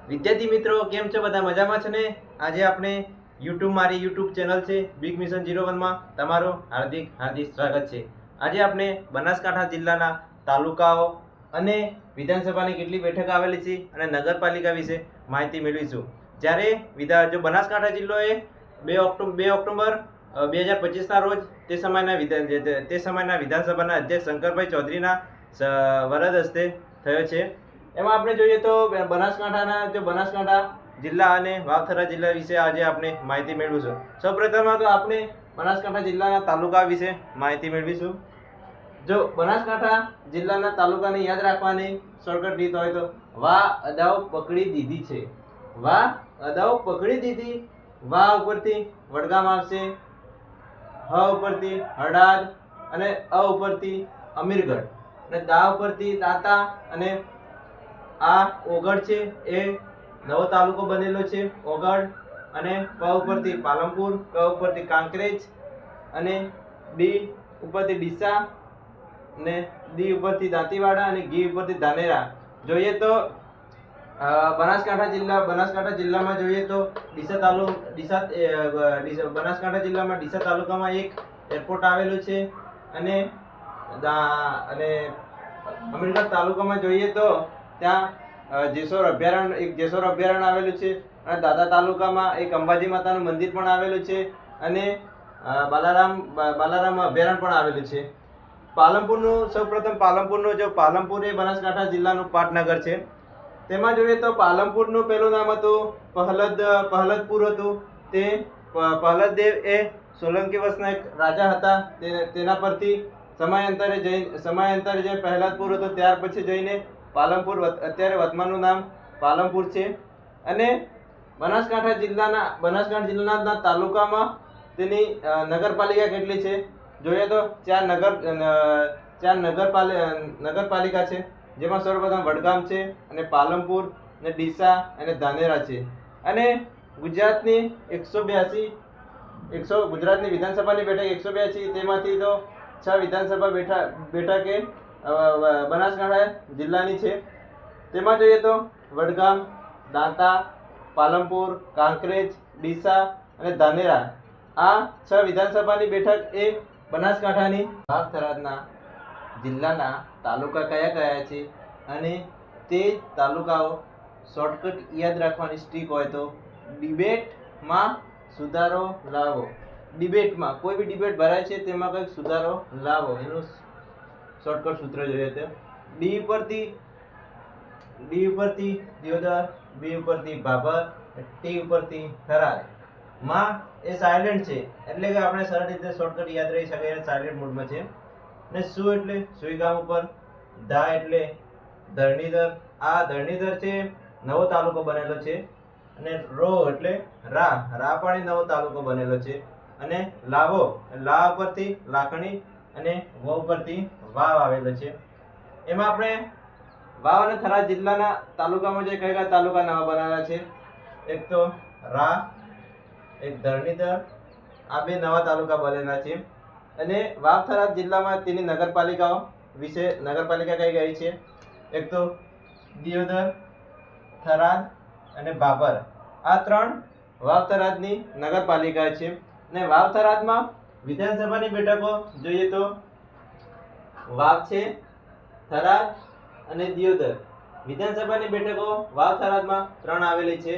વિદ્યાર્થી મિત્રો કેમ છો? બધા મજામાં છે ને? આજે આપણે મારી યુટ્યુબ ચેનલ છે બિગ મિશન 01 માં તમારું હાર્દિક સ્વાગત છે. આજે આપણે બનાસકાંઠા જિલ્લાના તાલુકાઓ અને વિધાનસભાની કેટલી બેઠક આવેલી છે અને નગરપાલિકા વિશે માહિતી મેળવીશું. જ્યારે બનાસકાંઠા જિલ્લો એ 2 ઓક્ટોબર 2025 ના રોજ તે સમયના વિધાનસભાના અધ્યક્ષ શંકરભાઈ ચૌધરીના વરદ હસ્તે થયો છે. એમાં આપણે જોઈએ તો બનાસકાંઠા જિલ્લા અને વાવથરા જિલ્લા વિશે આજે આપણે માહિતી મેળવીશું. સૌપ્રથમ તો આપણે બનાસકાંઠા જિલ્લાના તાલુકા વિશે માહિતી મેળવીશું. જો બનાસકાંઠા જિલ્લાના તાલુકાને યાદ રાખવાની શોર્ટકટ રીત હોય તો વા અદાઓ પકડી દીધી છે. વા અદાઓ પકડી દીધી. વા ઉપરથી વડગામ આવશે, હ ઉપરથી હળાદ અને અ ઉપરથી અમીરગઢ અને દા ઉપરથી દાતા અને આ ઓગળ છે એ નવો તાલુકો બનેલો છે ઓગળ અને પ ઉપરથી પાલનપુર, ક ઉપરથી કાંકરેજ અને ડી ઉપરથી ડીસા અને દી ઉપરથી દાંતીવાડા અને ગી ઉપરથી ધાનેરા. જોઈએ તો બનાસકાંઠા જિલ્લામાં જોઈએ તો બનાસકાંઠા જિલ્લામાં ડીસા તાલુકામાં એક એરપોર્ટ આવેલું છે અને અમીરગઢ તાલુકામાં જોઈએ તો ત્યાં જેસોર અભયારણ્ય આવેલું છે અને દાદા તાલુકામાં એક અંબાજી માતાનું મંદિર પણ આવેલું છે અને બાલારામ અભયારણ્ય પણ આવેલું છે. પાલનપુર એ બનાસકાંઠા જિલ્લાનું પાટનગર છે. તેમાં જોઈએ તો પાલનપુરનું પહેલું નામ હતું પહલદપુર હતું. તે પહલદદેવ એ સોલંકી વંશના એક રાજા હતા. તેના પરથી સમયાંતરે જે પહેલદપુર હતું ત્યાર પછી જઈને પાલનપુર, અત્યારે વર્તમાનનું નામ પાલનપુર છે. અને બનાસકાંઠા જિલ્લાના તાલુકામાં તેની નગરપાલિકા કેટલી છે જોઈએ તો 4 નગરપાલિકા છે, જેમાં સર્વપ્રથમ વડગામ છે અને પાલનપુર અને ડીસા અને ધાનેરા છે. અને ગુજરાતની વિધાનસભાની બેઠક 182, તેમાંથી તો 6 વિધાનસભા બેઠક એ બનાસકાંઠા જિલ્લાની છે. તેમાં જોઈએ તો વડગામ, દાંતા, પાલનપુર, કાંકરેજ, ડીસા અને ધાનેરા આ 6 વિધાનસભાની બેઠક એ બનાસકાંઠાની. વાવ-થરાદના જિલ્લાના તાલુકા કયા છે અને તે તાલુકાઓ શોર્ટકટ યાદ રાખવાની સ્ટ્રીક હોય તો ડિબેટમાં સુધારો લાવો. ડિબેટમાં કોઈ બી ડિબેટ ભરાય છે તેમાં કંઈક સુધારો લાવો, એનું શોર્ટકટ સૂત્ર જોઈએ તો ડી ઉપરથી દિયોદર, બી ઉપરથી ભાભર, ટી ઉપરથી થરાદ. માં એ સાયલેન્ટ છે એટલે કે આપણે સરળ રીતે શોર્ટકટ યાદ રહી શકે એ સાયલેન્ટ મોડમાં છે. અને સુ એટલે સુઈગામ ઉપર, ધા એટલે ધરણીધર, આ ધરણીધર છે નવો તાલુકો બનેલો છે. અને રો એટલે રા પણ નવો તાલુકો બનેલો છે. અને લાવો, લા ઉપરથી લાખણી અને વ ઉપરથી વાવ આવેલો છે. એમાં આપણે વાવ અને થરાદ જિલ્લાના તાલુકામાં જે કયા તાલુકા નવા બનાવેલા છે, એક તો રા, એક ધરણીધર, આ બે નવા તાલુકા બનેલા છે. અને વાવ થરાદ જિલ્લામાં તેની નગરપાલિકા કઈ ગઈ છે, એક તો દિયોદર, થરાદ અને ભાભર. આ 3 વાવ થરાદની નગરપાલિકા છે. અને વાવ થરાદમાં વિધાનસભાની બેઠકો જોઈએ તો વાવ છે, થરાદ અને દિયોદર. વિધાનસભાની બેઠકો વાવ થરાદમાં 3 આવેલી છે